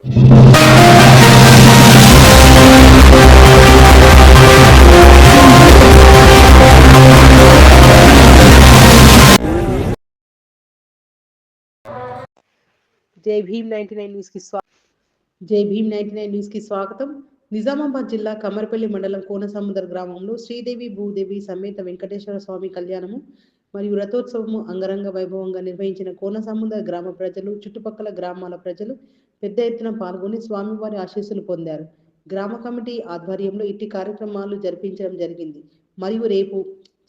జై భీమ్ 99 న్యూస్ కి స్వాగతం. నిజామాబాద్ జిల్లా కమర్పల్లి మండలం కోనసముద్ర గ్రామంలో శ్రీదేవి భూదేవి సమేత వెంకటేశ్వర స్వామి కళ్యాణము మరియు రథోత్సవము అంగరంగ వైభవంగా నిర్వహించిన కోనసముద్ర గ్రామ ప్రజలు, చుట్టుపక్కల గ్రామాల ప్రజలు పెద్ద ఎత్తున పాల్గొని స్వామివారి ఆశీస్సులు పొందారు. గ్రామ కమిటీ ఆధ్వర్యంలో ఇట్టి కార్యక్రమాలు జరిపించడం జరిగింది. మరియు రేపు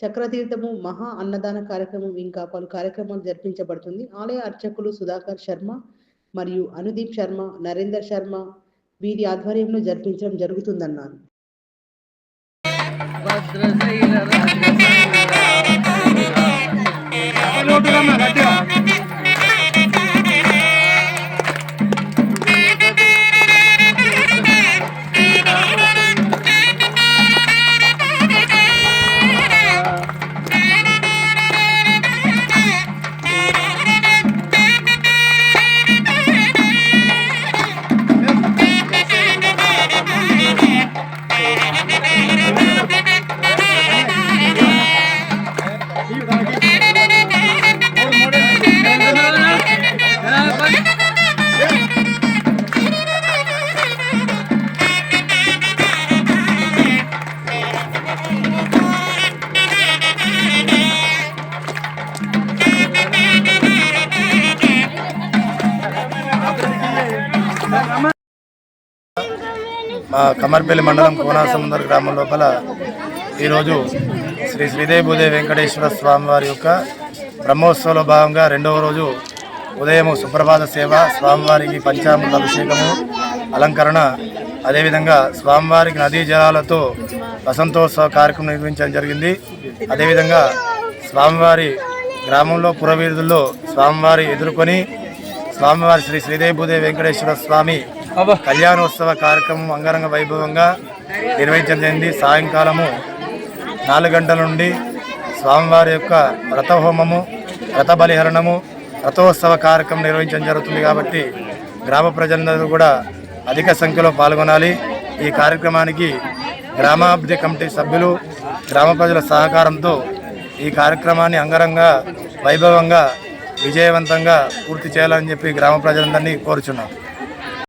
చక్రతీర్థము, మహా అన్నదాన కార్యక్రమం ఇంకా పలు కార్యక్రమాలు జరిపించబడుతుంది. ఆలయ అర్చకులు సుధాకర్ శర్మ మరియు అనుదీప్ శర్మ, నరేందర్ శర్మ వీరి ఆధ్వర్యంలో జరిపించడం జరుగుతుందన్నారు. మా కమర్పల్లి మండలం కోనసముద్ర గ్రామం లోపల ఈరోజు శ్రీ శ్రీదేవి భూదేవి వెంకటేశ్వర స్వామి వారి యొక్క బ్రహ్మోత్సవంలో భాగంగా రెండవ రోజు ఉదయం సుప్రభాత సేవ, స్వామివారికి పంచామృత అభిషేకము, అలంకరణ, అదేవిధంగా స్వామివారికి నదీ జలాలతో వసంతోత్సవ కార్యక్రమం నిర్వహించడం జరిగింది. అదేవిధంగా స్వామివారి గ్రామంలో పురవీధుల్లో స్వామివారి ఎదుర్కొని స్వామివారి శ్రీ శ్రీదేవి భూదేవి వెంకటేశ్వర స్వామి కళ్యాణోత్సవ కార్యక్రమం అంగరంగ వైభవంగా నిర్వహించడం జరిగింది. సాయంకాలము 4 గంటల నుండి స్వామివారి యొక్క రథహోమము, రథ బలిహరణము, రథోత్సవ కార్యక్రమం నిర్వహించడం జరుగుతుంది. కాబట్టి గ్రామ ప్రజలందరూ కూడా అధిక సంఖ్యలో పాల్గొనాలి. ఈ కార్యక్రమానికి గ్రామాభివృద్ధి కమిటీ సభ్యులు, గ్రామ ప్రజల సహకారంతో ఈ కార్యక్రమాన్ని అంగరంగ వైభవంగా విజయవంతంగా పూర్తి చేయాలని చెప్పి గ్రామ ప్రజలందరినీ కోరుచున్నాం.